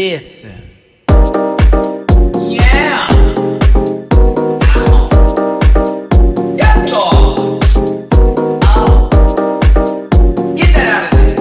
Blitz. Yeah. Yes, go. Get that out of there.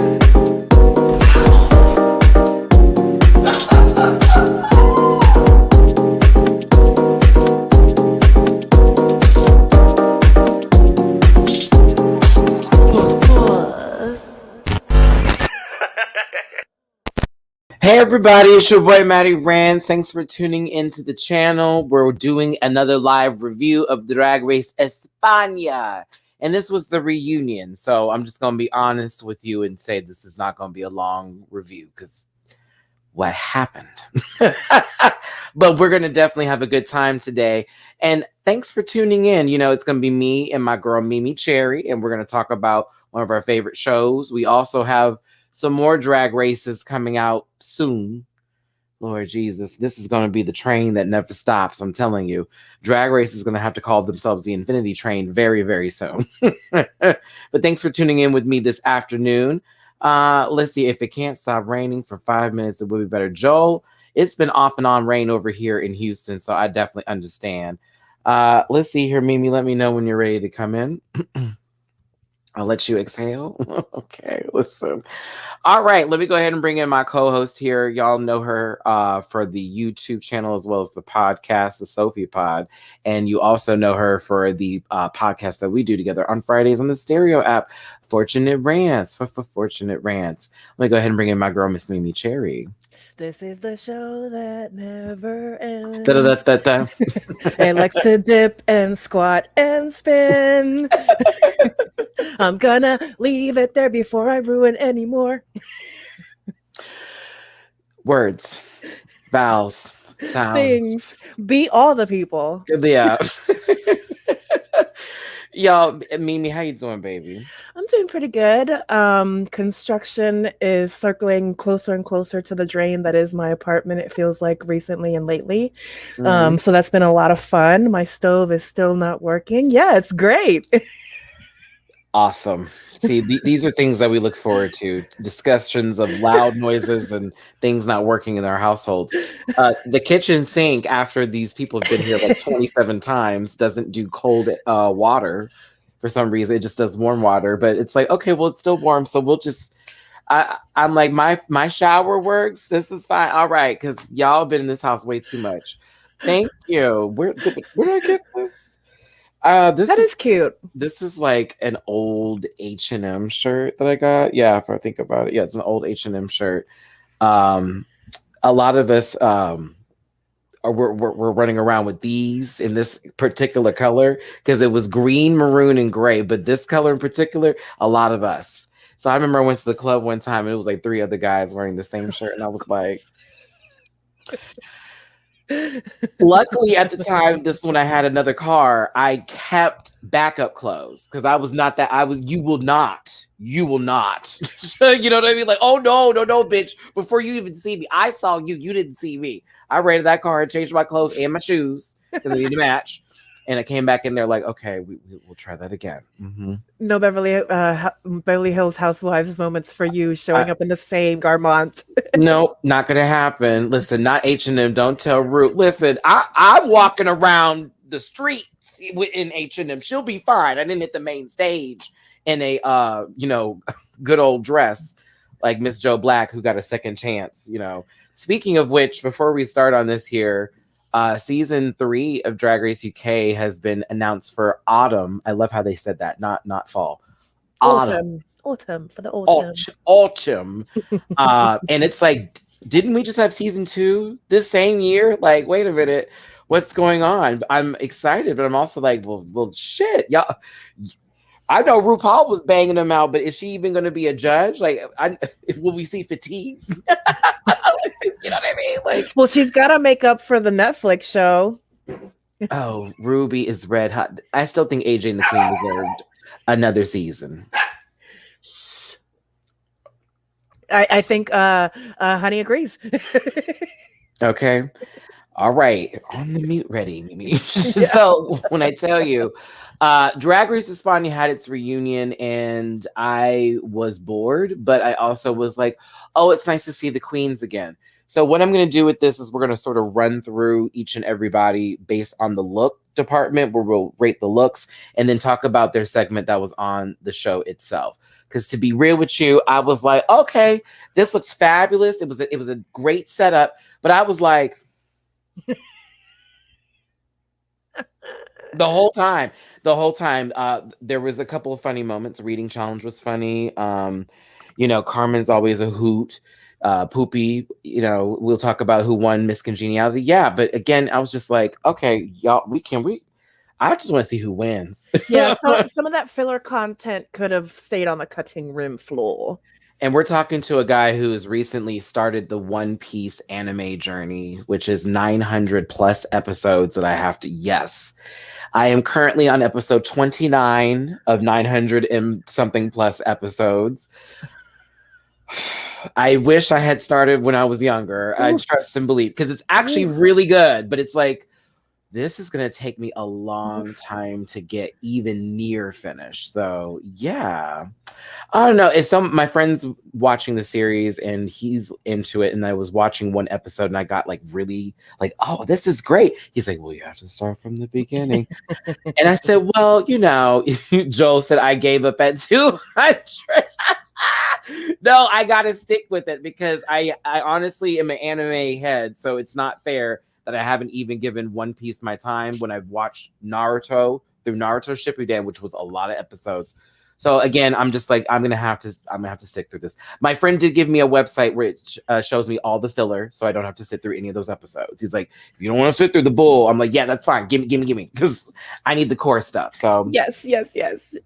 Hey everybody, it's your boy Matty Rants. Thanks for tuning into the channel. We're doing another live review of Drag Race España. And this was the reunion. So I'm just going to be honest with you and say this is not going to be a long review because what happened? But we're going to definitely have a good time today. And thanks for tuning in. You know, it's going to be me and my girl Mimi Cherry, and we're going to talk about one of our favorite shows. We also have some more drag races coming out soon. Lord Jesus, this is going to be the train that never stops. I'm telling you, Drag Race is going to have to call themselves the Infinity Train very, very soon. But thanks for tuning in with me this afternoon. Let's see, if it can't stop raining for 5 minutes, it would be better. Joel, it's been off and on rain over here in Houston, so I definitely understand. Let's see here, Mimi, let me know when you're ready to come in. I'll let you exhale. Okay, listen. All right, let me go ahead and bring in my co-host here. Y'all know her for the YouTube channel as well as the podcast, the Sophie Pod. And you also know her for the podcast that we do together on Fridays on the Stereo app, Fortunate Rants. Fortunate Rants. Let me go ahead and bring in my girl, Miss Mimi Cherry. This is the show that never ends. Da-da-da-da-da. It likes to dip and squat and spin. I'm gonna leave it there before I ruin any more. Words, vowels, sounds. Things. Be all the people. Yeah. Y'all, Mimi, how you doing, baby? I'm doing pretty good. Construction is circling closer and closer to the drain that is my apartment, it feels like recently and lately. So that's been a lot of fun. My stove is still not working. Yeah, it's great. Awesome. See, these are things that we look forward to. Discussions of loud noises and things not working in our households. The kitchen sink, after these people have been here like 27 times, doesn't do cold water for some reason. It just does warm water. But it's like, okay, well, it's still warm. So we'll just, I'm like, my shower works. This is fine. All right. Because y'all been in this house way too much. Thank you. Where did I get this? That is cute. This is like an old H&M shirt that I got. Yeah, if I think about it. Yeah, it's an old H&M shirt. A lot of us we're running around with these in this particular color because it was green, maroon, and gray. But this color in particular, a lot of us. So I remember I went to the club one time and it was like 3 other guys wearing the same shirt. And I was like... Luckily, at the time, this when I had another car, I kept backup clothes because I was not that. You will not. You know what I mean? Like, oh no, bitch! Before you even see me, I saw you. You didn't see me. I rented that car and changed my clothes and my shoes because I needed to match. And I came back in there like, okay, we'll try that again. Mm-hmm. No Beverly Hills Housewives moments for you showing up in the same garment. No, not gonna happen. Listen, not H&M. Don't tell Ruth. Listen, I'm walking around the streets in H&M. She'll be fine. I didn't hit the main stage in a good old dress like Miss Joe Black, who got a second chance. Speaking of which, before we start on this here. Season 3 of Drag Race UK has been announced for autumn. I love how they said that, not fall. Autumn for the autumn. Autumn. And it's like, didn't we just have season 2 this same year? Like, wait a minute, what's going on? I'm excited, but I'm also like, well, shit, y'all. I know RuPaul was banging them out, but is she even going to be a judge? Like, will we see fatigue? You know what I mean? Like, well, she's got to make up for the Netflix show. Oh, Ruby is red hot. I still think AJ and the Queen deserved another season. I think Honey agrees. Okay. All right. On the mute ready, Mimi. So when I tell you, Drag Race España had its reunion and I was bored, but I also was like, oh, it's nice to see the queens again. So what I'm going to do with this is we're going to sort of run through each and everybody based on the look department, where we'll rate the looks and then talk about their segment that was on the show itself. Because to be real with you, I was like, okay, this looks fabulous. It was a great setup, but I was like, the whole time, there was a couple of funny moments. Reading challenge was funny. Carmen's always a hoot. Pupi, we'll talk about who won Miss Congeniality. Yeah, but again, I was just like, okay, y'all, I just want to see who wins. Yeah, some of that filler content could have stayed on the cutting room floor. And we're talking to a guy who's recently started the One Piece anime journey, which is 900 plus episodes that I have to, yes. I am currently on episode 29 of 900 and something plus episodes. I wish I had started when I was younger. I trust and believe, because it's actually really good, but it's like, this is going to take me a long time to get even near finished. So yeah, I don't know. It's my friend's watching the series and he's into it. And I was watching one episode and I got like really like, oh, this is great. He's like, well, you have to start from the beginning. And I said, well, Joel said I gave up at 200. No, I gotta stick with it because I honestly am an anime head, so it's not fair that I haven't even given One Piece my time when I've watched Naruto through Naruto Shippuden, which was a lot of episodes. So again, I'm just like, I'm gonna have to stick through this. My friend did give me a website where it shows me all the filler, so I don't have to sit through any of those episodes. He's like, if you don't want to sit through the bull, I'm like, yeah, that's fine. Give me, because I need the core stuff. So yes.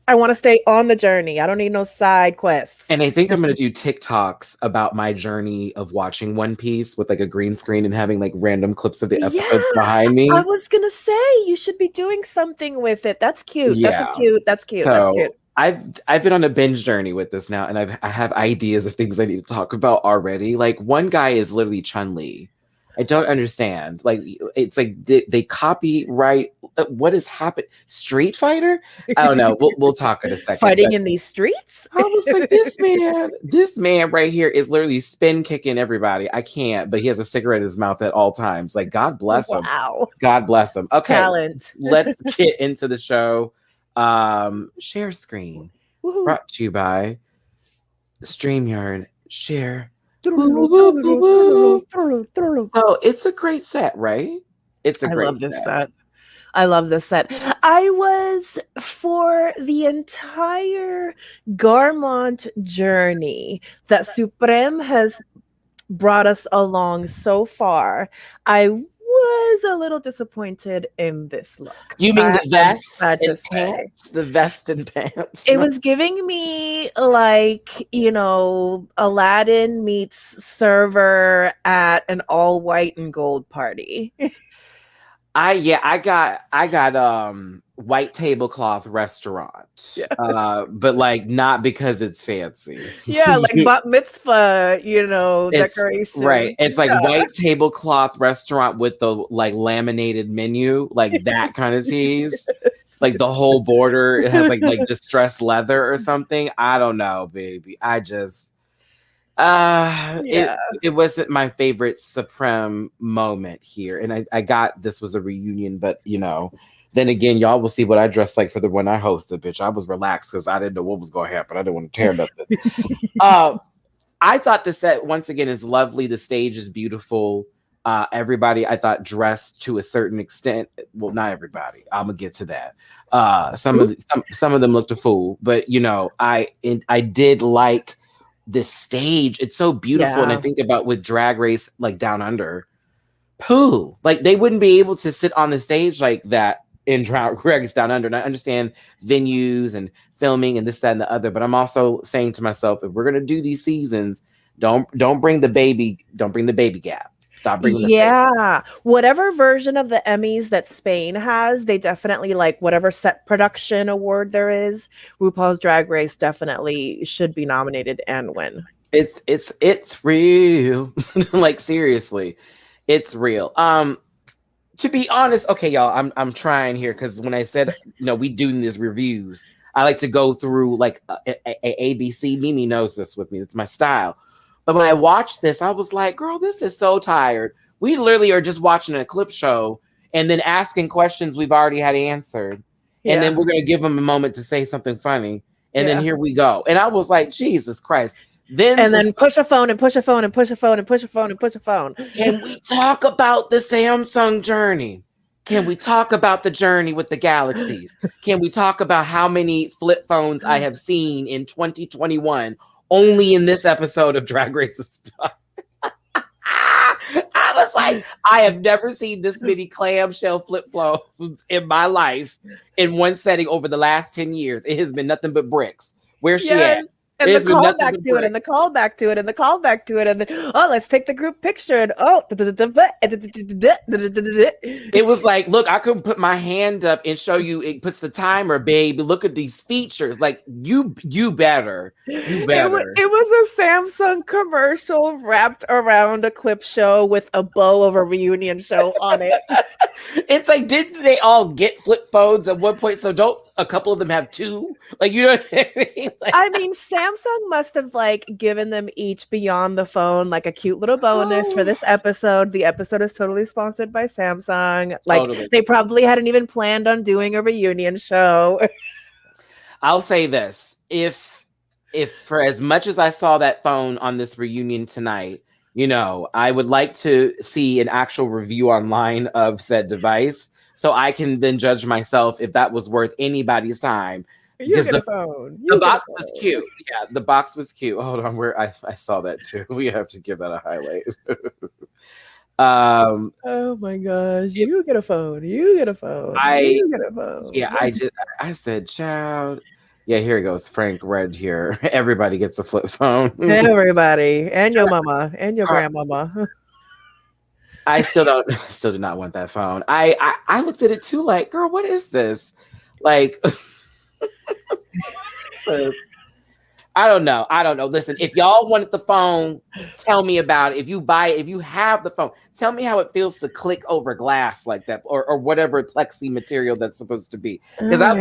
I want to stay on the journey. I don't need no side quests. And I think I'm gonna do TikToks about my journey of watching One Piece with like a green screen and having like random clips of the episodes behind me. I was gonna say you should be doing something with it. That's cute. Yeah. That's cute. So, that's cute. I've been on a binge journey with this now, and I have ideas of things I need to talk about already. Like one guy is literally Chun-Li. I don't understand. Like it's like they copyright. What is happening? Street Fighter? I don't know. We'll talk in a second. Fighting in these streets? I was like, this man right here is literally spin kicking everybody. I can't, but he has a cigarette in his mouth at all times. Like God bless him. Wow. God bless him. Okay, talent. Let's get into the show. Share screen. Woo-hoo. Brought to you by StreamYard. Share. So it's a great set, right? It's a great love this set. I love this set. I was, for the entire Garmont journey that Supreme has brought us along so far, I was a little disappointed in this look. You mean the vest and pants? The vest and pants? It was giving me like, Aladdin meets server at an all white and gold party. I got white tablecloth restaurant. Yes. But like not because it's fancy. Yeah, like bat mitzvah, decoration. Right. It's like white tablecloth restaurant with the like laminated menu, like that kind of tease. Like the whole border, it has like distressed leather or something. I don't know, baby. I just it wasn't my favorite Supreme moment here. And I got this was a reunion, but then again, y'all will see what I dressed like for the one I hosted, bitch. I was relaxed because I didn't know what was going to happen. I didn't want to tear nothing. I thought the set, once again, is lovely. The stage is beautiful. Everybody, I thought, dressed to a certain extent. Well, not everybody. I'm going to get to that. Some of them looked a fool. But, I did like this stage. It's so beautiful. And I think about with Drag Race, like Down Under, like they wouldn't be able to sit on the stage like that in Drag Race Down Under. And I understand venues and filming and this, that, and the other, but I'm also saying to myself, if we're gonna do these seasons, don't bring the baby gap. Stop bringing the whatever version of the Emmys that Spain has, they definitely like whatever set production award there is. RuPaul's Drag Race definitely should be nominated and win. It's real. Like seriously, it's real. To be honest, okay, y'all, I'm trying here because when I said we do these reviews, I like to go through like a ABC. Mimi knows this with me. It's my style. But when I watched this, I was like, girl, this is so tired. We literally are just watching a clip show and then asking questions we've already had answered. And then we're going to give them a moment to say something funny. And then here we go. And I was like, Jesus Christ. Then push a phone and push a phone and push a phone and push a phone and push a phone. Can we talk about the Samsung journey? Can we talk about the journey with the galaxies? Can we talk about how many flip phones I have seen in 2021 only in this episode of Drag Race España? I was like, I have never seen this many clamshell flip phones in my life in one setting over the last 10 years. It has been nothing but bricks. Where's she at? And the call back to it, and the call back to it, and the call back to it, and then let's take the group picture. And it was like, look, I couldn't put my hand up and show you. It puts the timer, babe. Look at these features. Like you better. It was a Samsung commercial wrapped around a clip show with a bow of a reunion show on it. It's like, didn't they all get flip phones at one point? So don't a couple of them have two? Like, you know what I mean? Like, I mean, Samsung must have like given them each beyond the phone like a cute little bonus for this episode. The episode is totally sponsored by Samsung. Like they probably hadn't even planned on doing a reunion show. I'll say this. If for as much as I saw that phone on this reunion tonight, you know, I would like to see an actual review online of said device so I can then judge myself if that was worth anybody's time. You get a phone. The box was cute. Yeah, the box was cute. Hold on, where I saw that too. We have to give that a highlight. Oh my gosh. You get a phone. You get a phone. You get a phone. Yeah, I said, child. Yeah, here it goes. Frank read here. Everybody gets a flip phone. Everybody. And your mama. And your grandmama. I still do not want that phone. I looked at it too, like, girl, what is this? Like, I don't know. Listen, if y'all wanted the phone, tell me about it. If you have the phone, tell me how it feels to click over glass like that, or whatever plexi material that's supposed to be. Because that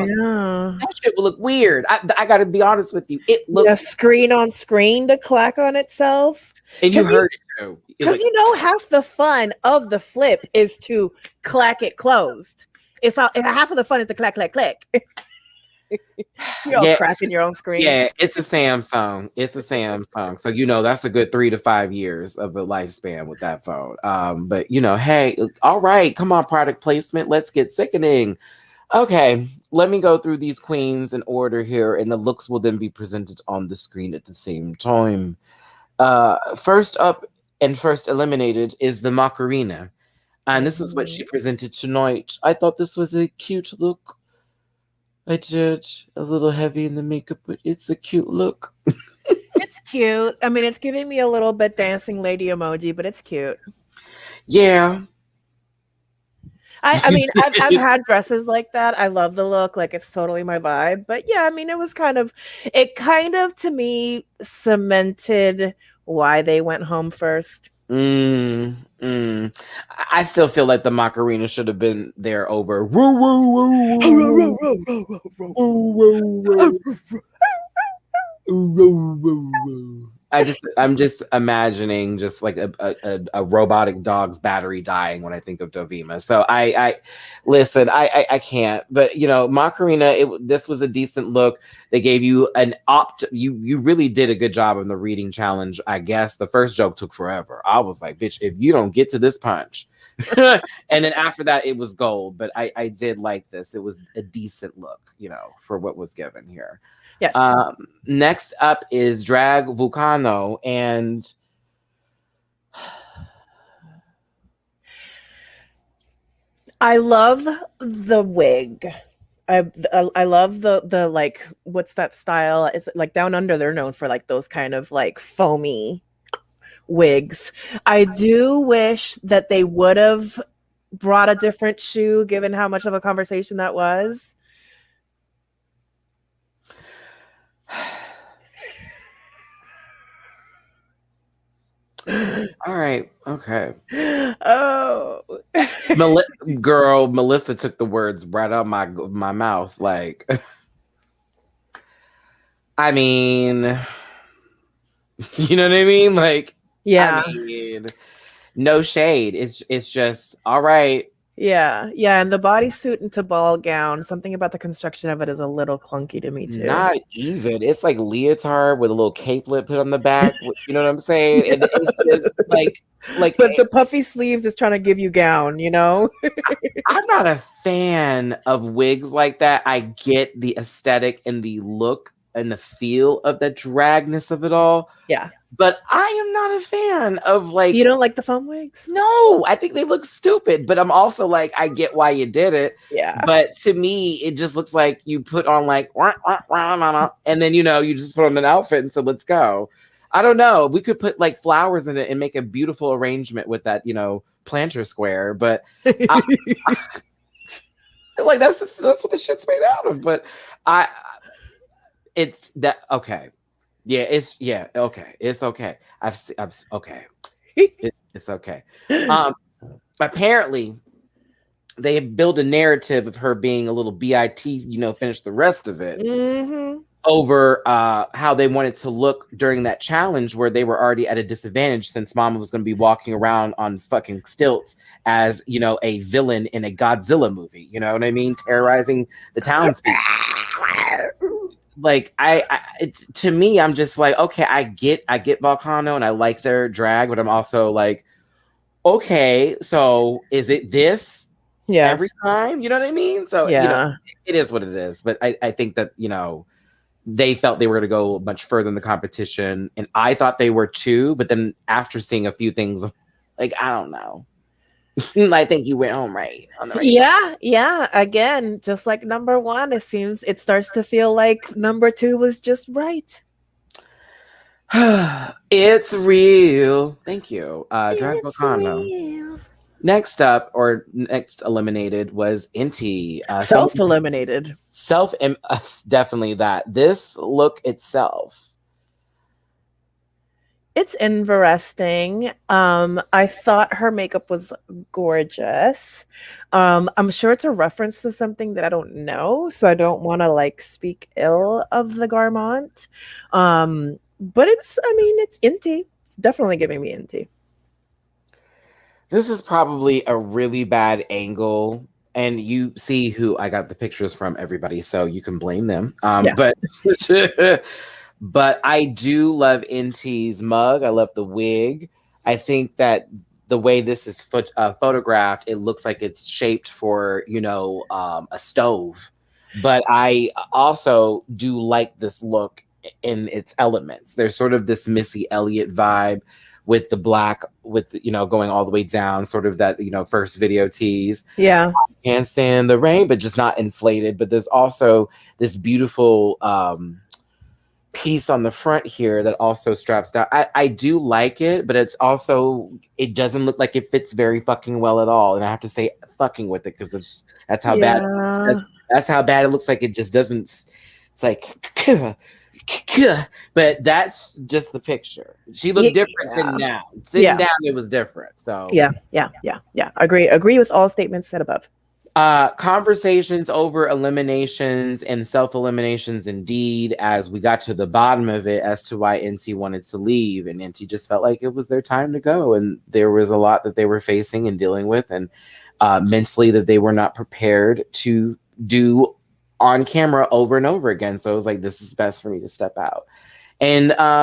shit will look weird. I got to be honest with you. It looks screen on screen to clack on itself. And you heard it too. Because half the fun of the flip is to clack it closed. It's half of the fun is to clack, clack, clack. You're cracking your own screen. Yeah, it's a Samsung. So that's a good 3 to 5 years of a lifespan with that phone. But hey, all right, come on, product placement. Let's get sickening. Okay, let me go through these queens in order here, and the looks will then be presented on the screen at the same time. First up and first eliminated is the Macarena. And this is what she presented tonight. I thought this was a cute look. I did. A little heavy in the makeup, but it's a cute look. It's cute. I mean, it's giving me a little bit dancing lady emoji, but it's cute. Yeah. I mean, I've had dresses like that. I love the look. Like, it's totally my vibe. But yeah, I mean, it kind of to me cemented why they went home first. I still feel like the Macarena should have been there over. Woo, woo, woo, woo, woo, woo. I'm just imagining just like a robotic dog's battery dying when I think of Dovima. So I listen, I can't. But Macarena, this was a decent look. They gave you an you really did a good job in the reading challenge. I guess the first joke took forever. I was like, bitch, if you don't get to this punch. And then after that it was gold. But I did like this. It was a decent look, for what was given here. Yes. Next up is Drag Vulcano, and I love the wig. I love the like, what's that style? It's like Down Under. They're known for like those kind of like foamy wigs. I do wish that they would have brought a different shoe, given how much of a conversation that was. All right, okay. Oh, Melissa took the words right out my mouth. Like, I mean, You know what I mean? Like, Yeah. I mean, no shade. It's just all right. Yeah. And the bodysuit into ball gown, something about the construction of it is a little clunky to me too. Not even. It's like leotard with a little capelet put on the back. You know what I'm saying? And it's just like But the puffy sleeves is trying to give you gown, you know? I'm not a fan of wigs like that. I get the aesthetic and the look and the feel of the dragness of it all. Yeah. But I am not a fan of like. You don't like the foam wigs? No, I think they look stupid. But I'm also like, I get why you did it. Yeah. But to me, it just looks like you put on like, and then, you just put on an outfit and said, let's go. I don't know. We could put like flowers in it and make a beautiful arrangement with that, planter square. But like that's what the shit's made out of. But it's that okay. Yeah, okay. It's okay. I've okay. It's okay. Apparently they build a narrative of her being a little bit, finish the rest of it over how they wanted to look during that challenge where they were already at a disadvantage since Mama was going to be walking around on fucking stilts as, a villain in a Godzilla movie. You know what I mean? Terrorizing the townspeople. Like it's to me, I'm just like, okay, I get Volcano and I like their drag, but I'm also like, okay, so is it this every time? You know what I mean? So it is what it is. But I think that they felt they were going to go much further in the competition, and I thought they were too. But then after seeing a few things, like I don't know. I think you went home right. On the right yeah. Again, just like number one, it starts to feel like number two was just right. It's real. Thank you. Drag Volcano. Next eliminated was Inti. Self-eliminated. Definitely that. This look itself. It's interesting. I thought her makeup was gorgeous. I'm sure it's a reference to something that I don't know, so I don't want to speak ill of the garment. But it's Inti. It's definitely giving me Inti. This is probably a really bad angle, and you see who I got the pictures from, everybody, so you can blame them. But I do love Inti's mug. I love the wig. I think that the way this is photographed, it looks like it's shaped for, a stove. But I also do like this look in its elements. There's sort of this Missy Elliott vibe with the black, with, going all the way down, sort of that, first video tease. Yeah. Can't stand the rain, but just not inflated. But there's also this beautiful piece on the front here that also straps down. I do like it, but it doesn't look like it fits very fucking well at all. And I have to say fucking with it because that's how bad that's how bad it looks. Like it just doesn't. It's like, but that's just the picture. She looked different sitting down. Sitting down, it was different. So yeah. Agree with all statements said above. Conversations over eliminations and self-eliminations indeed, as we got to the bottom of it as to why Inti wanted to leave, and Inti just felt like it was their time to go, and there was a lot that they were facing and dealing with, and mentally that they were not prepared to do on camera over and over again. So it was like, this is best for me to step out. And I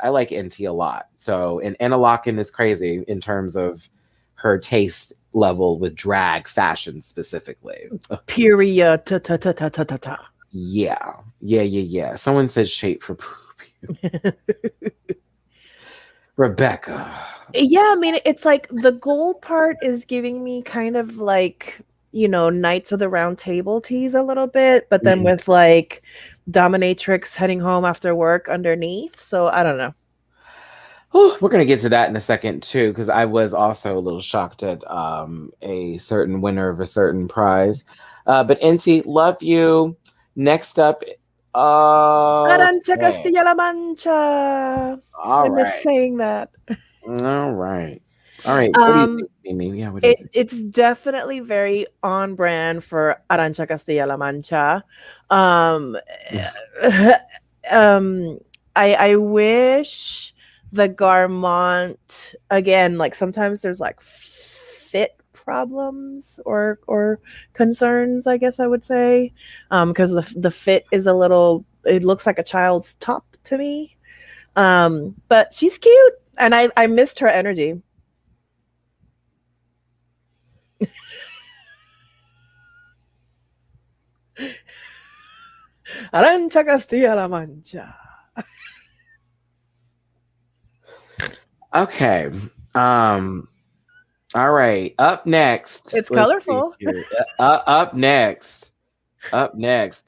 like Inti a lot. So, and Anna Locken is crazy in terms of her taste level with drag fashion specifically. Period. Yeah. Someone said shape for Pupi. Rebecca. Yeah, it's like the gold part is giving me kind of like, Knights of the Round Table tease a little bit, but then with like dominatrix heading home after work underneath. So I don't know. Oh, we're going to get to that in a second, too, because I was also a little shocked at a certain winner of a certain prize. But Inti, love you. Next up, Arantxa, Castilla-La Mancha. All right. I'm saying that. All right. What do you think, Mimi? Yeah, it's definitely very on brand for Arantxa, Castilla-La Mancha. I wish the garment again, like sometimes there's like fit problems or concerns, I guess I would say, because the fit is a little, it looks like a child's top to me, but she's cute and I missed her energy. Arantxa, Castilla-La Mancha. Okay. All right. Up next. It's Let's see colorful. here. Up next. Up next.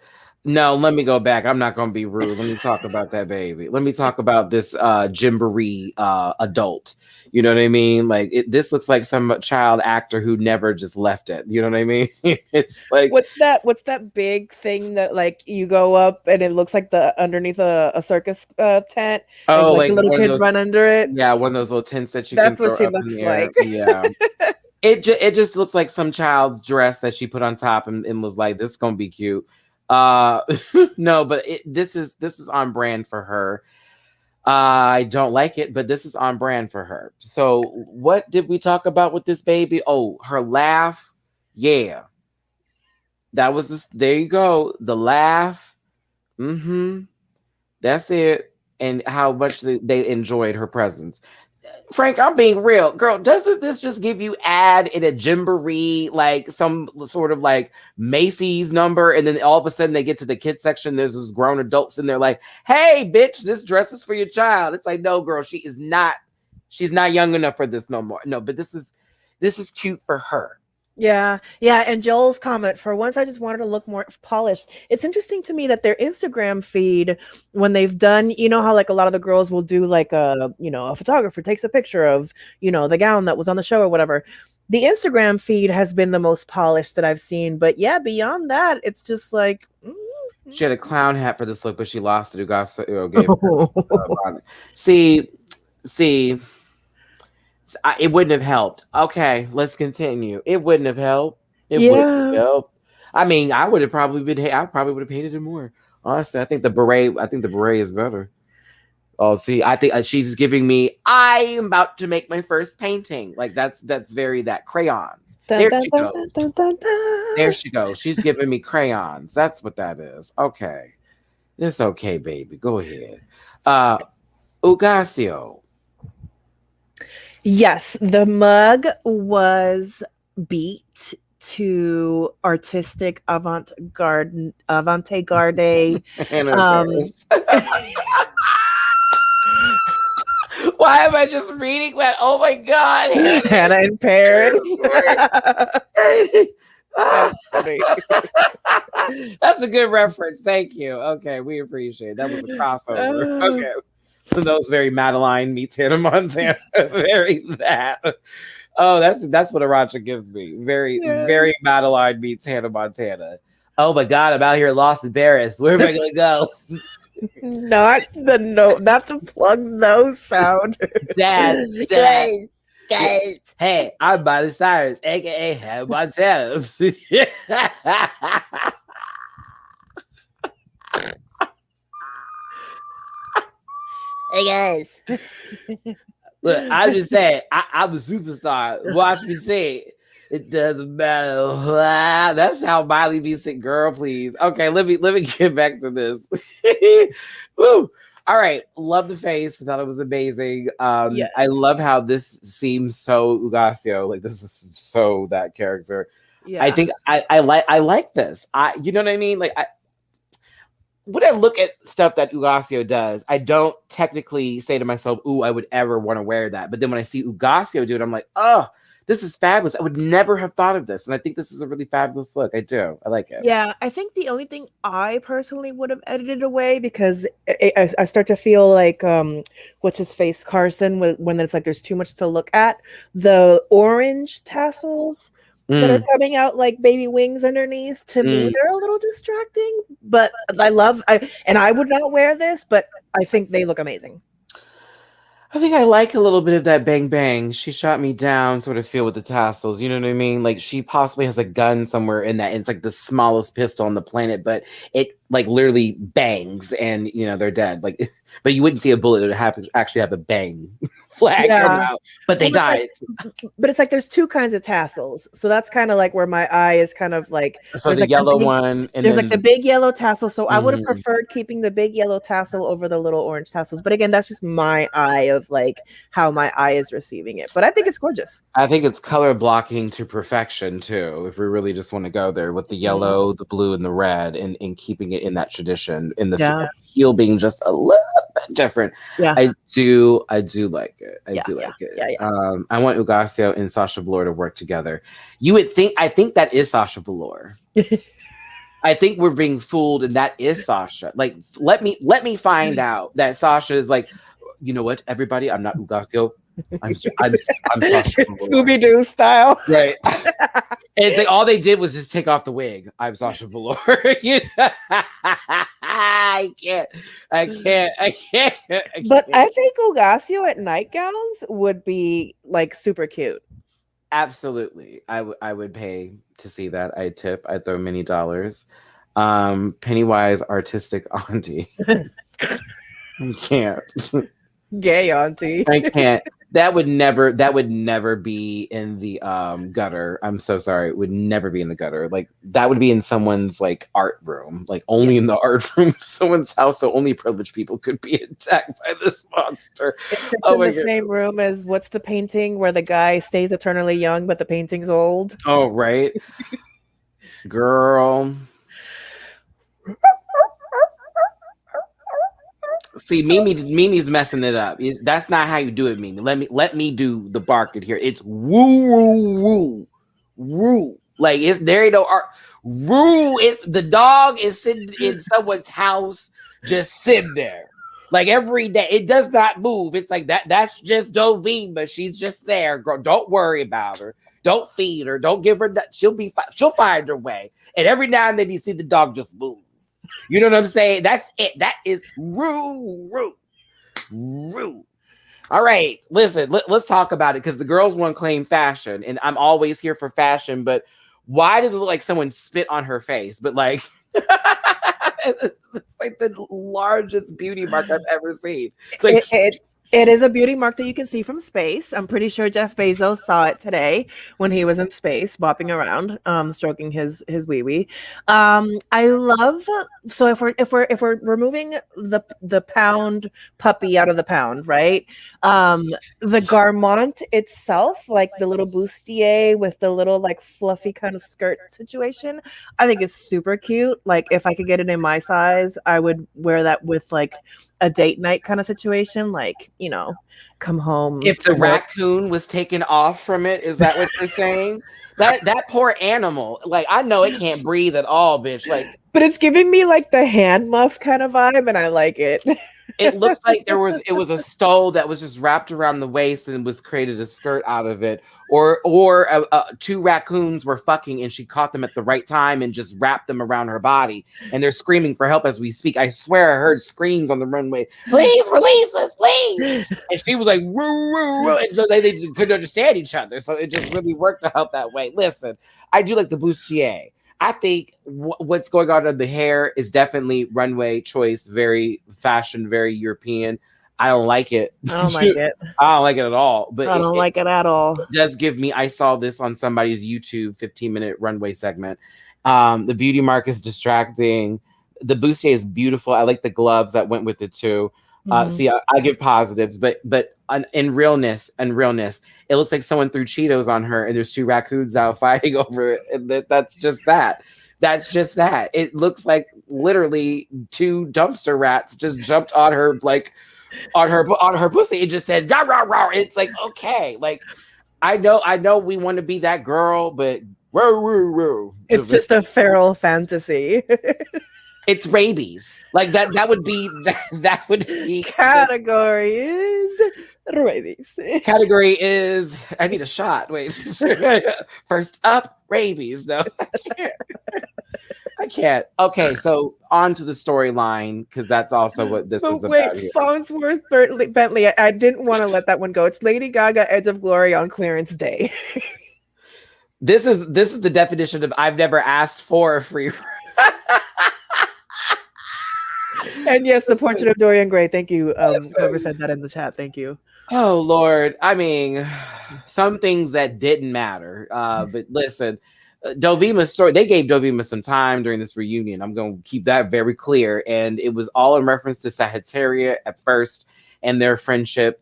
No, let me go back. I'm not going to be rude. Let me talk about that baby. Let me talk about this Gymboree adult. You know what I mean? Like this looks like some child actor who never just left it. You know what I mean? It's like What's that big thing that like you go up and it looks like the underneath a circus tent? oh, and, like the little one of kids those, run under it. yeah, one of those little tents that you That's can what throw she up in looks the air. like. Yeah. It just looks like some child's dress that she put on top and was like, this is gonna be cute. No, but this is on brand for her. I don't like it, but this is on brand for her. So what did we talk about with this baby? Oh, her laugh. Yeah. That was this, there you go. The laugh. Mm-hmm. That's it. And how much they enjoyed her presence. Frank, I'm being real. Girl, doesn't this just give you ad in a Gymboree, like some sort of like Macy's number, and then all of a sudden they get to the kids section, there's this grown adults and they're like, hey, bitch, this dress is for your child. It's like, no, girl, she's not young enough for this no more. No, but this is cute for her. Yeah. And Joel's comment, for once I just wanted to look more polished. It's interesting to me that their Instagram feed, when they've done, you know how like a lot of the girls will do like a photographer takes a picture of, the gown that was on the show or whatever. The Instagram feed has been the most polished that I've seen. But yeah, beyond that, it's just like She had a clown hat for this look, but she lost it. Gave her, see, it wouldn't have helped. Okay, let's continue. It wouldn't have helped. Wouldn't have helped. I mean, I probably would have hated it more. Honestly, I think the beret is better. Oh, see, I think she's giving me, I am about to make my first painting. Like that's very that crayons. There she goes. There she goes. She's giving me crayons. That's what that is. Okay. It's okay, baby. Go ahead. Ugasio. Yes, the mug was beat to artistic avant-garde. Why am I just reading that? Oh my God. Hannah in Paris. That's a good reference. Thank you. Okay, we appreciate it. That was a crossover. Okay. So that was very Madeline meets Hannah Montana. Very that. Oh, that's what Arantxa gives me. Very Madeline meets Hannah Montana. Oh my God, I'm out here lost in Paris. Where am I gonna go? Not the plug nose sound. Guys. Hey, I'm Miley Cyrus, aka Hannah Montana. Hey guys. Look, I'm just saying, I'm a superstar. Watch me say it. It doesn't matter. That's how Miley be sing. Girl, please. Okay, let me get back to this. Woo. All right. Love the face. Thought it was amazing. Yes. I love how this seems so Ugasio. Like this is so that character. Yeah. I think I like this. You know what I mean? Like when I look at stuff that Ugasio does, I don't technically say to myself, ooh, I would ever want to wear that. But then when I see Ugasio do it, I'm like, oh, this is fabulous. I would never have thought of this. And I think this is a really fabulous look. I do. I like it. Yeah, I think the only thing I personally would have edited away, because I start to feel like, what's his face, Carson, when it's like there's too much to look at. The orange tassels that are coming out like baby wings underneath, to me, they're a little distracting. But I would not wear this, but I think they look amazing. I think I like a little bit of that bang bang. She shot me down sort of feel with the tassels. You know what I mean? Like she possibly has a gun somewhere in that. And it's like the smallest pistol on the planet, but it like literally bangs and they're dead. Like, but you wouldn't see a bullet that would actually have a bang flag come out, but they died. But it's like there's two kinds of tassels. So that's kind of like where my eye is kind of like. So the like yellow one. And there's like the big yellow tassel. So I would have Mhm. preferred keeping the big yellow tassel over the little orange tassels. But again, that's just my eye of like how my eye is receiving it. But I think it's gorgeous. I think it's color blocking to perfection too. If we really just want to go there with the yellow, the blue, and the red, and keeping it in that tradition, in the heel being just a little bit different. Yeah, I do like it. I do like it. Yeah. I want Ugasio and Sasha Velour to work together. You would think. I think that is Sasha Velour. I think we're being fooled, and that is Sasha. Like, let me find out that Sasha is like, you know what, everybody, I'm not Ugasio. I'm Sasha Scooby Doo style, right? And it's like all they did was just take off the wig. I'm Sasha Velour. I can't. But I think Ugasio at nightgowns would be like super cute. Absolutely, I would pay to see that. I'd tip. I'd throw many dollars. Pennywise artistic auntie. I can't. Gay auntie. I can't. That would never be in the gutter. I'm so sorry. It would never be in the gutter. Like that would be in someone's like art room, like only in the art room of someone's house. So only privileged people could be attacked by this monster. It's in the same room as what's the painting where the guy stays eternally young, but the painting's old. Oh, right. Girl. See, Mimi's messing it up. That's not how you do it, Mimi. Let me do the bark here. It's woo woo woo woo. Like there ain't no art. Woo. It's the dog is sitting in someone's house, just sitting there. Like every day, it does not move. It's like that. That's just Dovima. She's just there. Girl, don't worry about her. Don't feed her. Don't give her. She'll find her way. And every now and then you see the dog just move. You know what I'm saying? That's it. That is Roo. All right, listen, let's talk about it because the girls want to claim fashion, and I'm always here for fashion, but why does it look like someone spit on her face? But like, it's like the largest beauty mark I've ever seen. It's like, it is a beauty mark that you can see from space. I'm pretty sure Jeff Bezos saw it today when he was in space, bopping around, stroking his wee-wee. I love. So if we're removing the pound puppy out of the pound, right? The garment itself, like the little bustier with the little like fluffy kind of skirt situation, I think is super cute. Like if I could get it in my size, I would wear that with like a date night kind of situation, like come home. If the raccoon was taken off from it, is that what you're saying? That poor animal, like I know it can't breathe at all, bitch. Like, but it's giving me like the hand muff kind of vibe, and I like it. It looks like it was a stole that was just wrapped around the waist and was created a skirt out of it, or two raccoons were fucking and she caught them at the right time and just wrapped them around her body, and they're screaming for help as we speak. I swear I heard screams on the runway, please release us, please. And she was like, woo, woo, woo. And so they just couldn't understand each other, so it just really worked to help that way. Listen, I do like the bustier. I think what's going on in the hair is definitely runway choice, very fashion, very European. I don't like it. I don't like it. I don't like it at all. But I don't like it at all. It does give me, I saw this on somebody's YouTube 15-minute runway segment. The beauty mark is distracting. The bustier is beautiful. I like the gloves that went with it too. See, I give positives, but in realness, it looks like someone threw Cheetos on her, and there's two raccoons out fighting over it. And that's just that. That's just that. It looks like literally two dumpster rats just jumped on her, like on her pussy. It just said rah, rah, rah. It's like, okay, like I know we want to be that girl, but woo, woo, woo. It's just a feral fantasy. It's rabies. Like that would be that would be category is rabies. Category is I need a shot. Wait. First up, rabies. No. I can't. Okay, so on to the storyline because that's also what this is Wait, about here. Farnsworth Bentley. I didn't want to let that one go. It's Lady Gaga, Edge of Glory on clearance day. This is the definition of I've never asked for a free. And yes, the portrait of Dorian Gray. Thank you. Whoever said that in the chat. Thank you. Oh Lord, I mean, some things that didn't matter. But listen, Dovima's story. They gave Dovima some time during this reunion. I'm going to keep that very clear, and it was all in reference to Sagittaria at first and their friendship.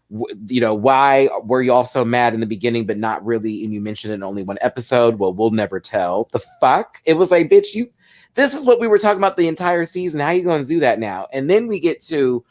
Why were you all so mad in the beginning, but not really? And you mentioned it in only one episode. Well, we'll never tell. The fuck? It was like, bitch, this is what we were talking about the entire season. How are you going to do that now? And then we get to,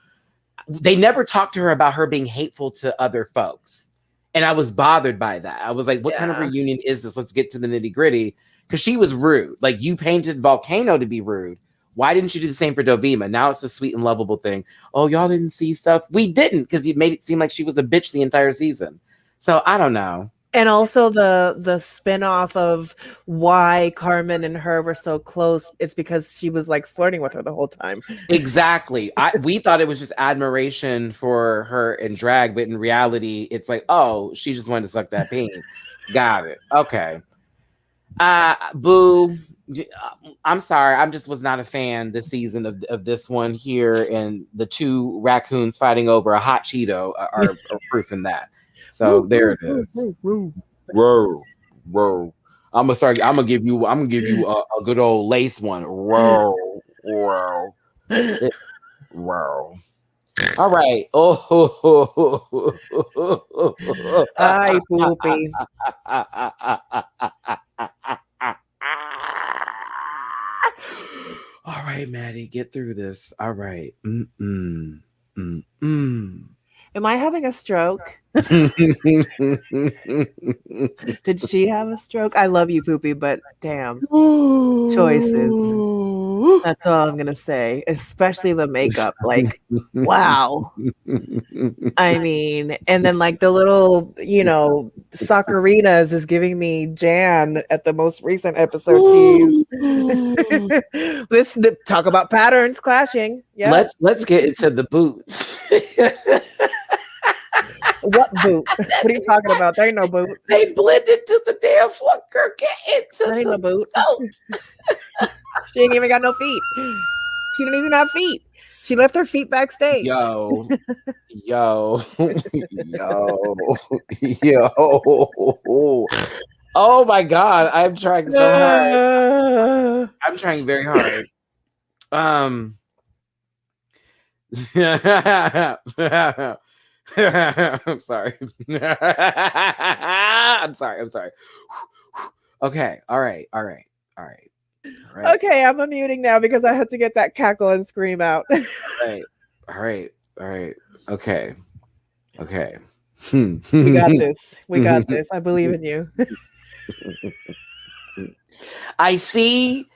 they never talked to her about her being hateful to other folks. And I was bothered by that. I was like, what kind of reunion is this? Let's get to the nitty gritty. Because she was rude. Like, you painted Volcano to be rude. Why didn't you do the same for Dovima? Now it's a sweet and lovable thing. Oh, y'all didn't see stuff? We didn't, because you made it seem like she was a bitch the entire season. So I don't know. And also the spin-off of why Carmen and her were so close, it's because she was like flirting with her the whole time. Exactly. We thought it was just admiration for her in drag, but in reality, it's like, oh, she just wanted to suck that pain. Got it. Okay. Boo. I'm sorry. I just was not a fan this season of this one here, and the two raccoons fighting over a hot Cheeto are proof in that. So there it is. Whoa. I'm gonna give you a good old lace one. Whoa. All right. Ay, Pupi. All right, Matty, get through this. All right. Am I having a stroke? Did she have a stroke? I love you, Pupi, but damn. Choices. That's all I'm going to say. Especially the makeup. Like, wow. I mean, and then like the little, Saccarinas is giving me Jan at the most recent episode tease. Talk about patterns clashing. Yeah. Let's get into the boots. What boot? What are you talking about? There ain't no boot. They blended to the damn floor. Girl, get into there ain't the no boot. boot. She ain't even got no feet. She didn't even have feet. She left her feet backstage. Yo. Oh my God. I'm trying so hard. I'm trying very hard. I'm sorry. I'm sorry. Okay. All right. Okay, I'm unmuting now because I had to get that cackle and scream out. All right. Okay. We got this. I believe in you. I see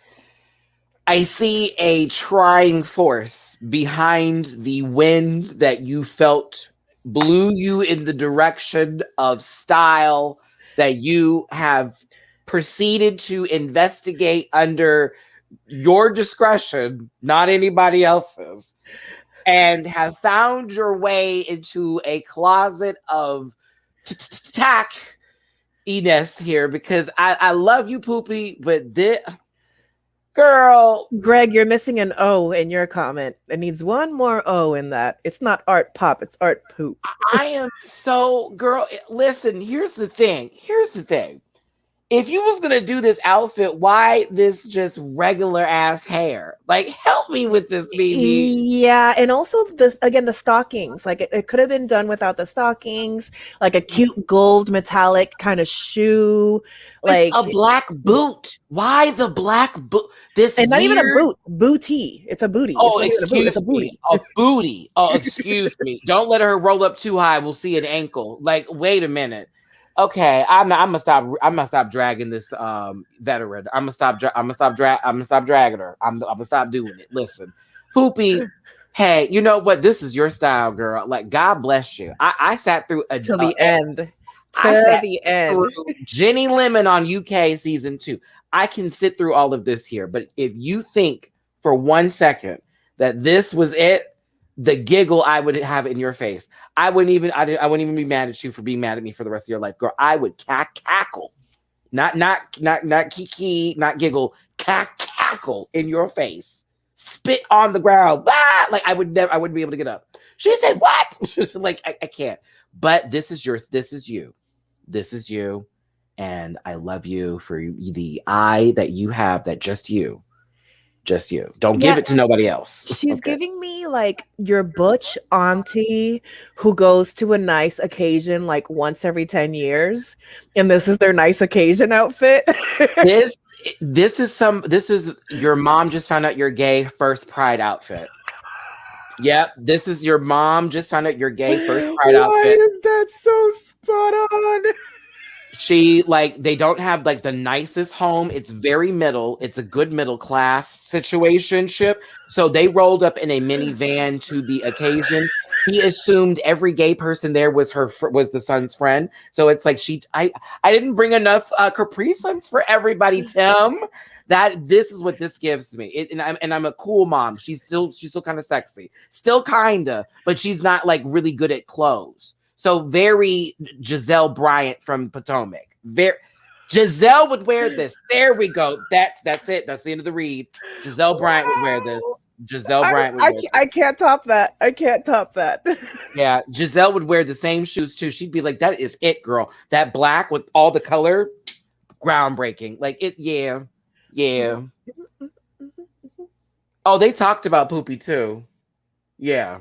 a trying force behind the wind that you felt blew you in the direction of style that you have proceeded to investigate under your discretion, not anybody else's, and have found your way into a closet of tack-iness here, because I love you, Pupi, but this... Girl. Greg, you're missing an O in your comment. It needs one more O in that. It's not art pop, it's art poop. I am so, girl, listen, here's the thing. If you was going to do this outfit, why this just regular ass hair? Like, help me with this, baby. Yeah, and also the stockings. Like it could have been done without the stockings, like a cute gold metallic kind of shoe. Like a black boot. Why the black boot? And not even a boot, booty. It's a booty. Oh, it's a booty. A booty. Oh, excuse me. Don't let her roll up too high. We'll see an ankle. Like, wait a minute. Okay, I'm gonna stop dragging this veteran. I'm gonna stop dragging her. I'm gonna stop doing it. Listen, Pupi, hey, you know what? This is your style, girl. Like, God bless you. I sat through till the end. I To sat the end. through Jenny Lemon on UK season 2. I can sit through all of this here, but if you think for 1 second that this was it, the giggle I would have in your face, I wouldn't even be mad at you for being mad at me for the rest of your life, girl. I would cackle, not kiki, not giggle, cackle in your face, spit on the ground, like I wouldn't be able to get up. She said, "What?" Like I can't. But this is yours. This is you. This is you. And I love you for the eye that you have, that just you. Don't give it to nobody else. She's giving me like your butch auntie who goes to a nice occasion like once every 10 years. And this is their nice occasion outfit. This is your mom just found out you're gay first pride outfit. Yep, this is your mom just found out you're gay first pride outfit. Why is that so spot on? She they don't have like the nicest home. It's very middle. It's a good middle class situationship. So they rolled up in a minivan to the occasion. He assumed every gay person there was the son's friend. So it's like I didn't bring enough Capri Suns for everybody, Tim. This is what this gives me. And I'm a cool mom. She's still kind of sexy, still kinda, but she's not like really good at clothes. So very Giselle Bryant from Potomac. Giselle would wear this. There we go. That's it. That's the end of the read. Giselle Bryant would wear this. Giselle Bryant would wear this. I can't top that. I can't top that. Yeah, Giselle would wear the same shoes too. She'd be like, "That is it, girl. That black with all the color, groundbreaking." Like it, yeah. Oh, they talked about Pupi too. Yeah.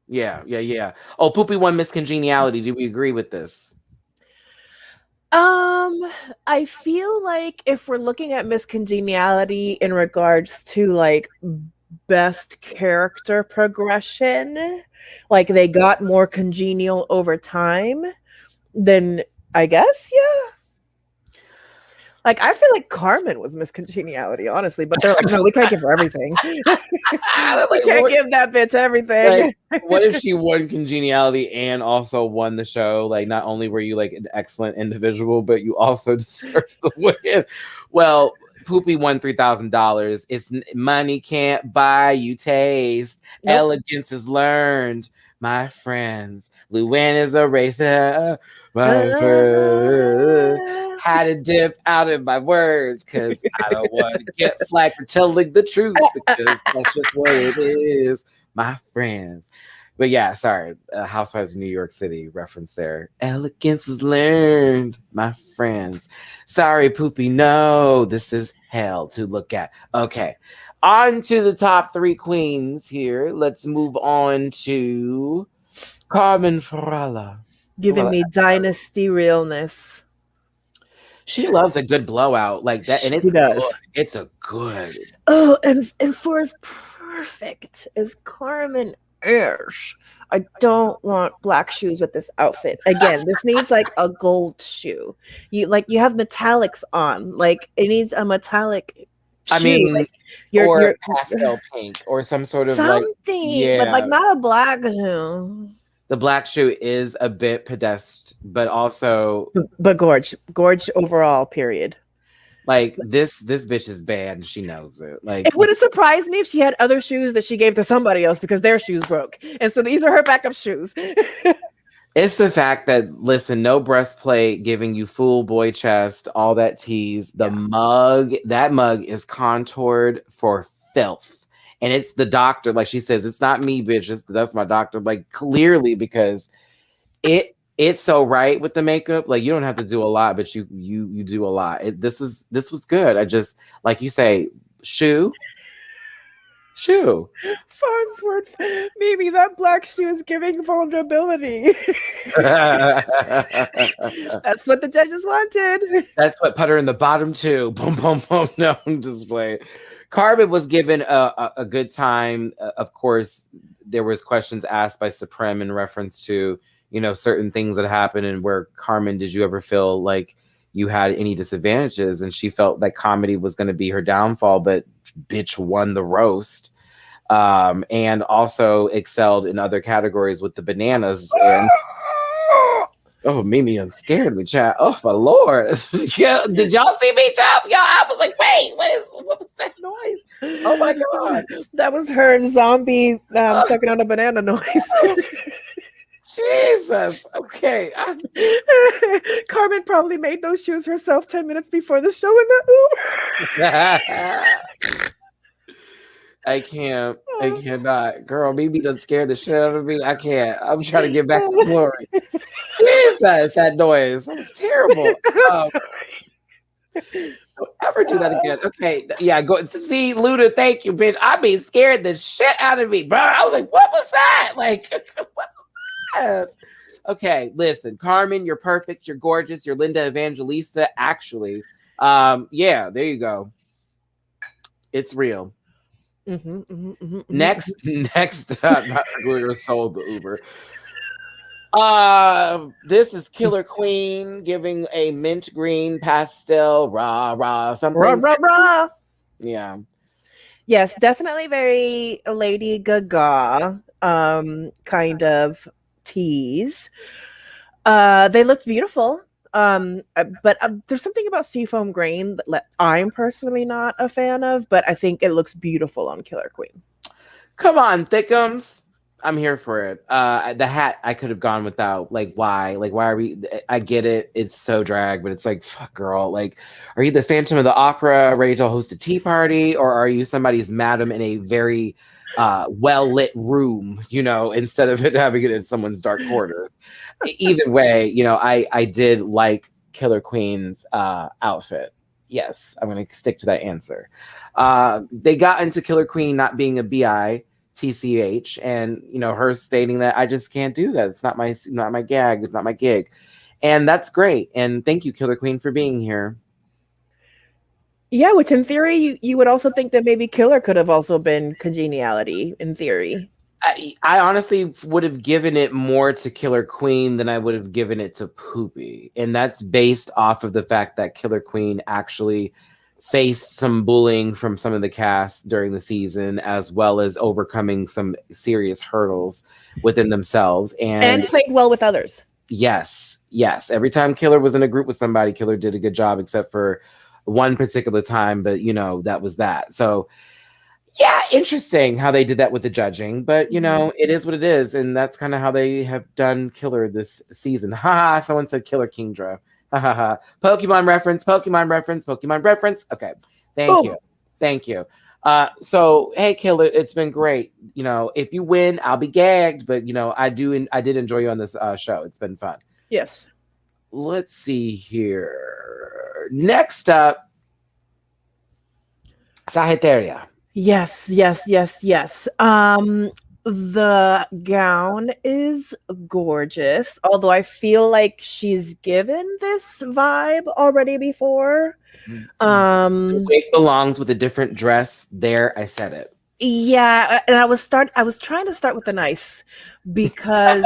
Oh, Pupi won Miss Congeniality. Do we agree with this? I feel like if we're looking at Miss Congeniality in regards to like best character progression, like they got more congenial over time, then I guess, yeah. Like, I feel like Carmen was Miss Congeniality, honestly, but they're like, no, we can't give her everything. We can't give that bitch everything. Like, what if she won Congeniality and also won the show? Like, not only were you like an excellent individual, but you also deserve the win. Well, Pupi won $3,000. It's money can't buy you taste. Nope. Elegance is learned, my friends. Luann is a racer. My friend. Had to dip out of my words because I don't want to get flagged for telling the truth, because that's just what it is, my friends. But yeah, sorry, Housewives of New York City reference there. Elegance is learned, my friends. Sorry, Pupi, no, this is hell to look at. Okay, on to the top 3 queens here. Let's move on to Carmen Farala. Giving me dynasty realness. She loves a good blowout like that, and it's good. It's a good. Oh, and for as perfect as Carmen is, I don't want black shoes with this outfit. Again, this needs like a gold shoe. You have metallics on. Like it needs a metallic shoe. I mean, like your pastel pink or some sort of something, but like not a black shoe. The black shoe is a bit pedestal, but also gorge overall. Period. Like this bitch is bad, and she knows it. Like it would have surprised me if she had other shoes that she gave to somebody else because their shoes broke, and so these are her backup shoes. It's the fact that, listen, no breastplate, giving you full boy chest, all that tease. The mug, that mug is contoured for filth. And it's the doctor, like she says, it's not me, bitch. That's my doctor. Like clearly, because it's so right with the makeup. Like you don't have to do a lot, but you do a lot. This was good. I just, like you say, shoe. Farnsworth, maybe that black shoe is giving vulnerability. That's what the judges wanted. That's what put her in the bottom 2. Boom, boom, boom. No, I'm just playing. Carmen was given a good time. Of course, there was questions asked by Supreme in reference to, certain things that happened, and where, Carmen, did you ever feel like you had any disadvantages? And she felt like comedy was going to be her downfall, but bitch won the roast. And also excelled in other categories with the bananas. And Oh, Mimi scared me, child. Oh my Lord. Yeah, did y'all see me, child? Y'all, I was like, wait, what was that noise? Oh my God. That was her zombie Oh, sucking on a banana noise. Jesus. Okay. Carmen probably made those shoes herself 10 minutes before the show in the Uber. I can't. I cannot. Girl, Mimi done scared the shit out of me. I can't. I'm trying to get back to glory. Jesus, that noise. That was terrible. Don't ever do that again. Okay. Yeah, go see Luda. Thank you, bitch. I be scared the shit out of me, bro. I was like, what was that? Like, what was that? Okay, listen, Carmen, you're perfect. You're gorgeous. You're Linda Evangelista. Actually, yeah, there you go. It's real. Next up, not Glitter sold the Uber. This is Killer Queen giving a mint green pastel something. Rah. Yeah. Yes, definitely very Lady Gaga kind of tease. They look beautiful. But there's something about seafoam grain that I'm personally not a fan of, but I think it looks beautiful on Killer Queen. Come on, Thickums. I'm here for it. The hat I could have gone without. Like, why? Like, why are we? I get it. It's so drag, but it's like, fuck, girl. Like, are you the Phantom of the Opera ready to host a tea party, or are you somebody's madam in a very well lit room? You know, instead of it having it in someone's dark quarters. Either way, you know, I did like Killer Queen's outfit. Yes, I'm going to stick to that answer. They got into Killer Queen not being a bi. TCH, and you know, her stating that I just can't do that. It's not my gag. It's not my gig, and that's great. And thank you, Killer Queen, for being here. Yeah, which in theory you would also think that maybe Killer could have also been Congeniality in theory. I honestly would have given it more to Killer Queen than I would have given it to Pupi, and that's based off of the fact that Killer Queen actually faced some bullying from some of the cast during the season, as well as overcoming some serious hurdles within themselves. And played well with others. Yes. Every time Killer was in a group with somebody, Killer did a good job, except for one particular time. But, you know, that was that. So, yeah, interesting how they did that with the judging. But, you know, it is what it is. And that's kind of how they have done Killer this season. Ha! Someone said Killer Kingdra. Pokemon reference. Okay. Thank you. So hey, Killer, it's been great. You know, if you win, I'll be gagged, but you know, I did enjoy you on this show. It's been fun. Yes. Let's see here. Next up, Sagittaria. Yes. The gown is gorgeous, although I feel like she's given this vibe already before. The wig belongs with a different dress. There, I said it. Yeah, and I was trying to start with the nice because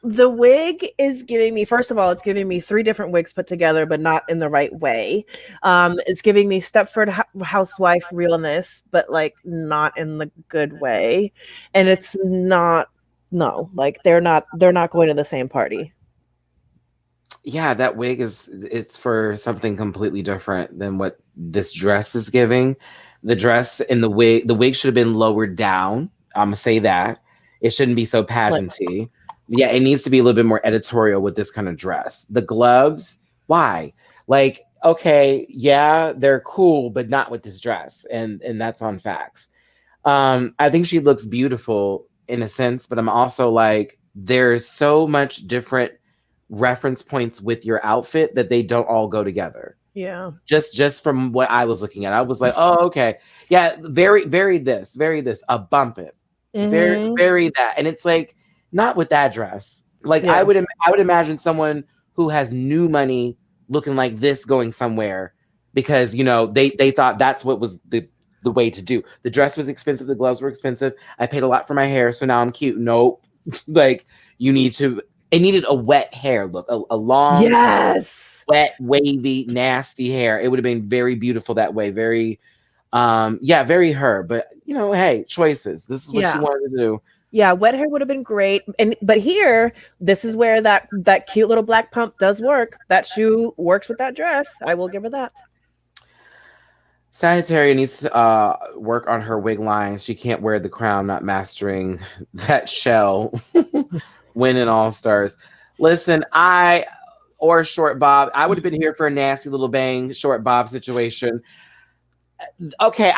the wig is giving me, first of all, it's giving me 3 different wigs put together, but not in the right way. It's giving me Stepford housewife realness, but like not in the good way. And it's not, no, like they're not going to the same party. Yeah, that wig it's for something completely different than what this dress is giving. The dress and the wig should have been lowered down. I'm gonna say that. It shouldn't be so pageanty. Yeah, it needs to be a little bit more editorial with this kind of dress. The gloves, why? Like, okay, yeah, they're cool, but not with this dress. And that's on facts. I think she looks beautiful in a sense, but I'm also like, there's so much different reference points with your outfit that they don't all go together. Yeah. Just from what I was looking at, I was like, oh, okay. Yeah, very this, a bump it. Very that. And it's like, not with that dress. Like, yeah. I would imagine someone who has new money looking like this going somewhere because, you know, they thought that's what was the way to do. The dress was expensive. The gloves were expensive. I paid a lot for my hair, so now I'm cute. Nope. Like, it needed a wet hair look, a long, yes, wet, wavy, nasty hair. It would have been very beautiful that way. Very Yeah, very her. But hey, choices. This is what she Yeah. wanted to do. Yeah, wet hair would have been great. But here, this is where that cute little black pump does work. That shoe works with that dress. I will give her that. Sagittaria needs to work on her wig lines. She can't wear the crown, not mastering that shell. Winning All Stars. Listen, or Short Bob, I would have been here for a nasty little bang Short Bob situation. Okay,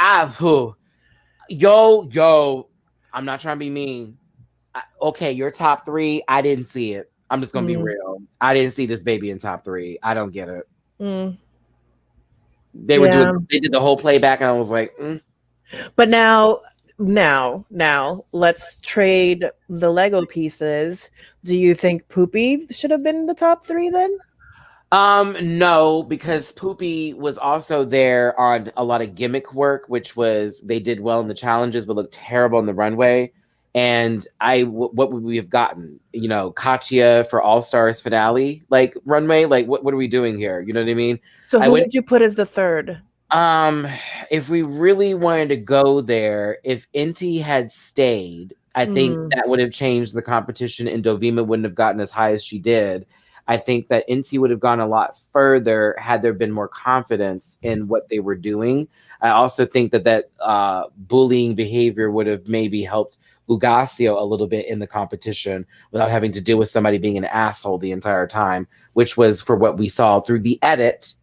yo, I'm not trying to be mean. Okay, your top 3, I didn't see it. I'm just gonna be real. I didn't see this baby in top 3. I don't get it. They did the whole playback, and I was like, But now let's trade the Lego pieces. Do you think Pupi should have been the top 3 then? No, because Pupi was also there on a lot of gimmick work, which was they did well in the challenges, but looked terrible on the runway. And what would we have gotten? Katya for All Stars finale, like runway. Like what are we doing here? You know what I mean? So who would you put as the third? If we really wanted to go there, if Inti had stayed, I think that would have changed the competition, and Dovima wouldn't have gotten as high as she did. I think that Inti would have gone a lot further had there been more confidence in what they were doing. I also think that bullying behavior would have maybe helped Ugasio a little bit in the competition without having to deal with somebody being an asshole the entire time, which was for what we saw through the edit.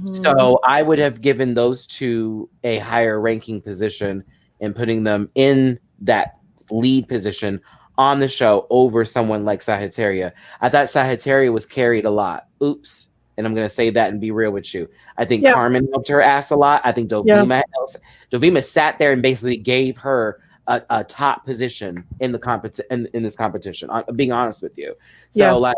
So I would have given those two a higher ranking position and putting them in that lead position on the show over someone like Sagittaria. I thought Sagittaria was carried a lot. Oops. And I'm going to say that and be real with you. I think Carmen helped her ass a lot. I think Dovima sat there and basically gave her a top position in the in this competition. I'm being honest with you. So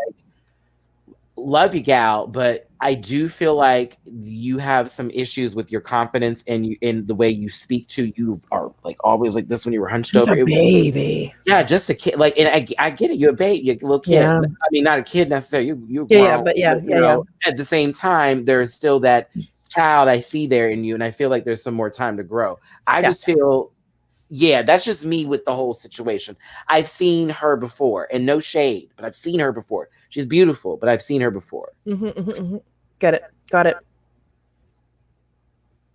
love you, gal, but I do feel like you have some issues with your confidence and in the way you speak to. You are like always like this when you were hunched over. A baby. Yeah, just a kid. Like, and I get it. You're a baby, you're a little kid. Yeah. I mean, not a kid necessarily. You're grown, yeah. At the same time, there's still that child I see there in you, and I feel like there's some more time to grow. I just feel. Yeah, that's just me with the whole situation. I've seen her before, and no shade, but I've seen her before. She's beautiful, but I've seen her before. Got it.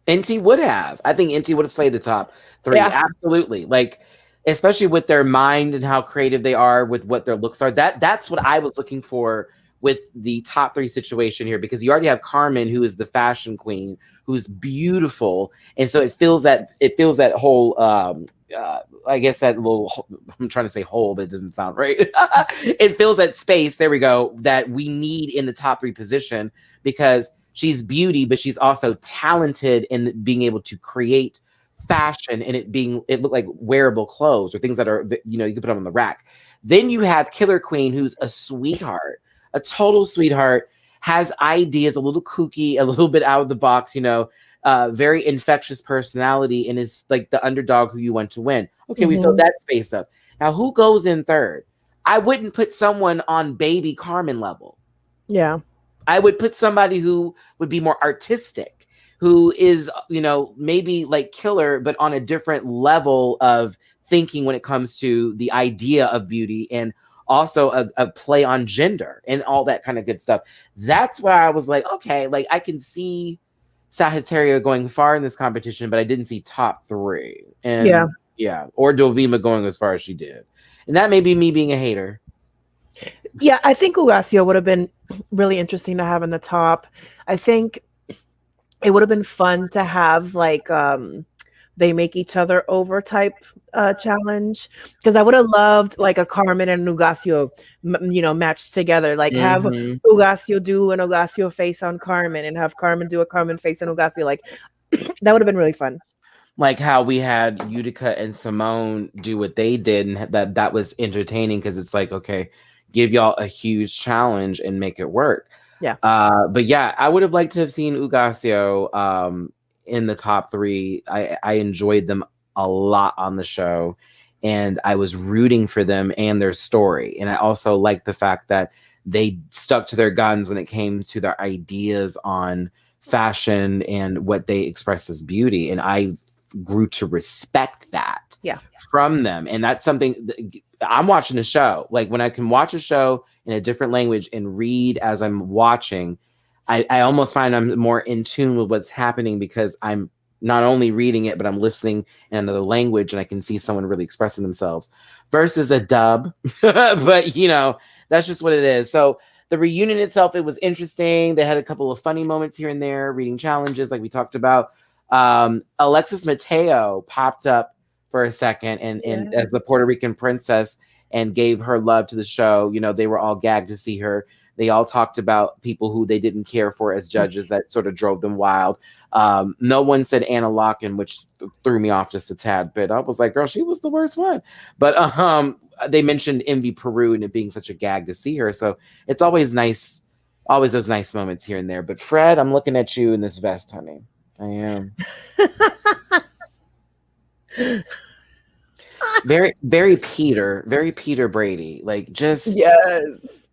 Inti would have. I think Inti would have slayed the top 3. Yeah. Absolutely. Like, especially with their mind and how creative they are with what their looks are. That's what I was looking for with the top 3 situation here, because you already have Carmen, who is the fashion queen, who's beautiful, and so it feels that whole I guess that little, I'm trying to say hole, but it doesn't sound right. It fills that space, there we go, that we need in the top 3 position, because she's beauty, but she's also talented in being able to create fashion and it look like wearable clothes or things that are, you can put them on the rack. Then you have Killer Queen, who's a sweetheart, a total sweetheart, has ideas, a little kooky, a little bit out of the box, very infectious personality, and is like the underdog who you want to win. Okay, we filled that space up. Now, who goes in third? I wouldn't put someone on baby Carmen level. Yeah. I would put somebody who would be more artistic, who is, maybe like Killer, but on a different level of thinking when it comes to the idea of beauty, and also a play on gender and all that kind of good stuff. That's where I was like, okay, like I can see Sagittaria going far in this competition, but I didn't see top 3. And or Dovima going as far as she did. And that may be me being a hater. Yeah, I think Ugasio would have been really interesting to have in the top. I think it would have been fun to have like they make each other over type challenge, because I would have loved like a Carmen and Ugasio matched together, like have Ugasio do an Ugasio face on Carmen and have Carmen do a Carmen face on Ugasio. Like that would have been really fun. Like how we had Utica and Simone do what they did, and that was entertaining, because it's like, okay, give y'all a huge challenge and make it work. Yeah. But yeah, I would have liked to have seen Ugasio in the top 3. I enjoyed them a lot on the show, and I was rooting for them and their story. And I also liked the fact that they stuck to their guns when it came to their ideas on fashion and what they expressed as beauty. And I grew to respect that from them. And that's something I'm watching a show. Like when I can watch a show in a different language and read as I'm watching, I almost find I'm more in tune with what's happening because I'm not only reading it, but I'm listening in another language and I can see someone really expressing themselves versus a dub. But, you know, that's just what it is. So the reunion itself, it was interesting. They had a couple of funny moments here and there, reading challenges like we talked about. Alexis Mateo popped up for a second and as the Puerto Rican princess and gave her love to the show. You know, they were all gagged to see her. They all talked about people who they didn't care for as judges that sort of drove them wild. No one said Anna Locken, which threw me off just a tad bit. I was like, girl, she was the worst one. But they mentioned Envy Peru and it being such a gag to see her. So it's always nice, always those nice moments here and there. But Fred, I'm looking at you in this vest, honey. I am. Very, very Peter Brady. Like just Yes.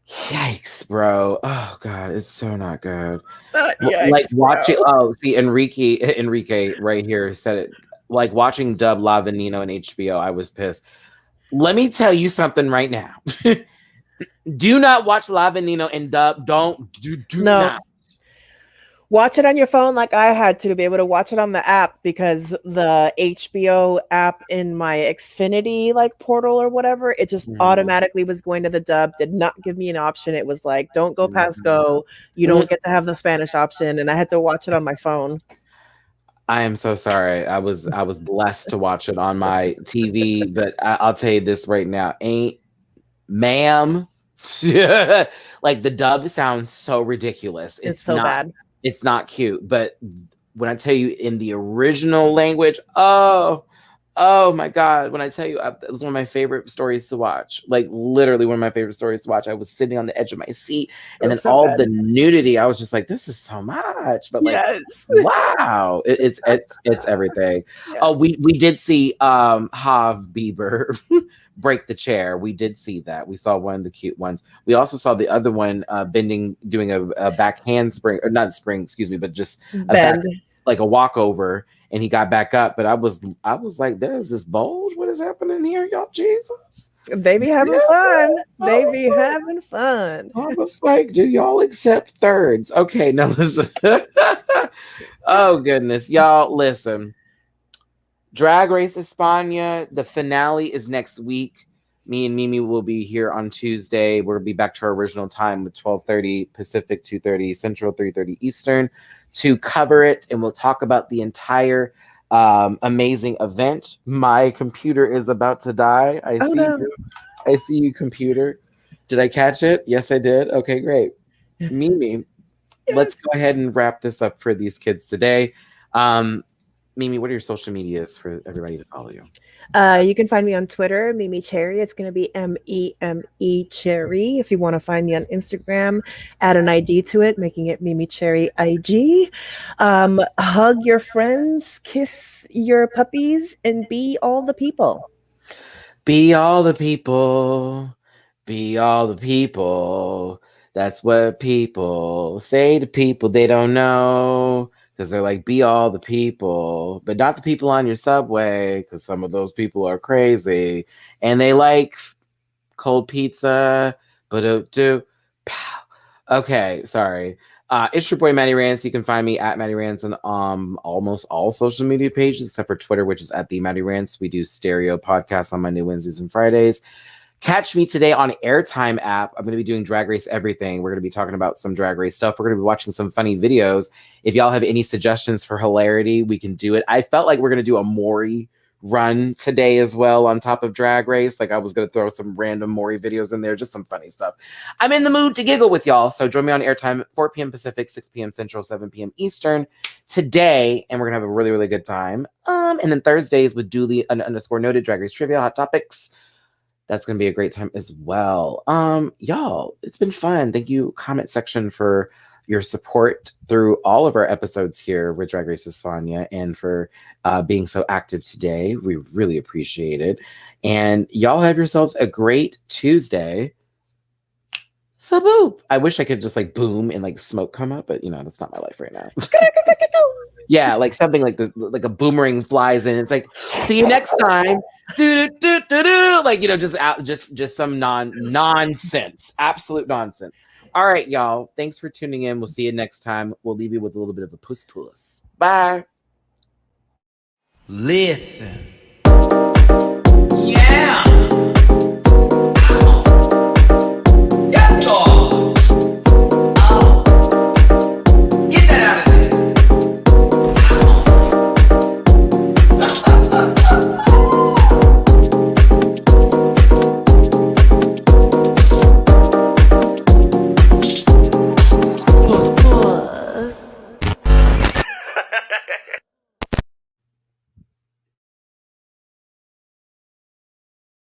Yikes, bro. Oh God, it's so not good. Yikes, like watching bro. see Enrique right here said it. Like watching dub La Veneno and HBO, I was pissed. Let me tell you something right now. Do not watch La Veneno and dub. Do not. Watch it on your phone like I had to be able to watch it on the app because the HBO app in my Xfinity like portal or whatever, it just automatically was going to the dub, did not give me an option. It was like, don't go past go. You don't get to have the Spanish option. And I had to watch it on my phone. I am so sorry. I was blessed to watch it on my TV, but I'll tell you this right now. Ma'am. Like the dub sounds so ridiculous. It's so bad. It's not cute, but when I tell you in the original language, oh my God. When I tell you, it was one of my favorite stories to watch, like literally one of my favorite stories to watch. I was sitting on the edge of my seat and then all the nudity, I was just like, this is so much, but like, wow, it's everything. Yeah. Oh, we did see Hav Bieber break the chair. We did see that. We saw one of the cute ones. We also saw the other one doing a back handspring, or not spring, excuse me, but just a back, like a walkover, and he got back up. But I was like, there's this bulge. What is happening here, y'all? Jesus. They be having fun. They be having fun. I was like, do y'all accept thirds? Okay, now listen. Oh goodness, y'all, listen. Drag Race España, the finale is next week. Me and Mimi will be here on Tuesday. We'll be back to our original time with 12:30 Pacific, 2:30 Central, 3:30 Eastern to cover it. And we'll talk about the entire amazing event. My computer is about to die. I see you, computer. Did I catch it? Yes, I did. Okay, great. Mimi, let's go ahead and wrap this up for these kids today. Mimi, what are your social medias for everybody to follow you? You can find me on Twitter, Mimi Cherry. It's going to be MEME Cherry. If you want to find me on Instagram, add an ID to it, making it Mimi Cherry IG. Hug your friends, kiss your puppies, and be all the people. Be all the people. Be all the people. That's what people say to people they don't know. Because they're like, be all the people, but not the people on your subway, because some of those people are crazy. And they like cold pizza, okay, sorry. It's your boy, Matty Rants. You can find me at Matty Rants on almost all social media pages, except for Twitter, which is at the Matty Rants. We do stereo podcasts on Monday, Wednesdays, and Fridays. Catch me today on Airtime app. I'm going to be doing Drag Race Everything. We're going to be talking about some Drag Race stuff. We're going to be watching some funny videos. If y'all have any suggestions for hilarity, we can do it. I felt like we're going to do a Maury run today as well on top of Drag Race. Like I was going to throw some random Maury videos in there, just some funny stuff. I'm in the mood to giggle with y'all. So join me on Airtime at 4 p.m. Pacific, 6 p.m. Central, 7 p.m. Eastern today. And we're going to have a really, really good time. And then Thursdays with Dooley _noted Drag Race Trivia, Hot Topics. That's going to be a great time as well. Y'all, it's been fun. Thank you, comment section, for your support through all of our episodes here with Drag Race España and for being so active today. We really appreciate it. And y'all have yourselves a great Tuesday. So boop. I wish I could just like boom and like smoke come up, but you know, that's not my life right now. Yeah, like something like this, like a boomerang flies in. It's like, see you next time. Do do do do do. Like, you know, just some nonsense, absolute nonsense. All right, y'all. Thanks for tuning in. We'll see you next time. We'll leave you with a little bit of a puss. Bye. Listen.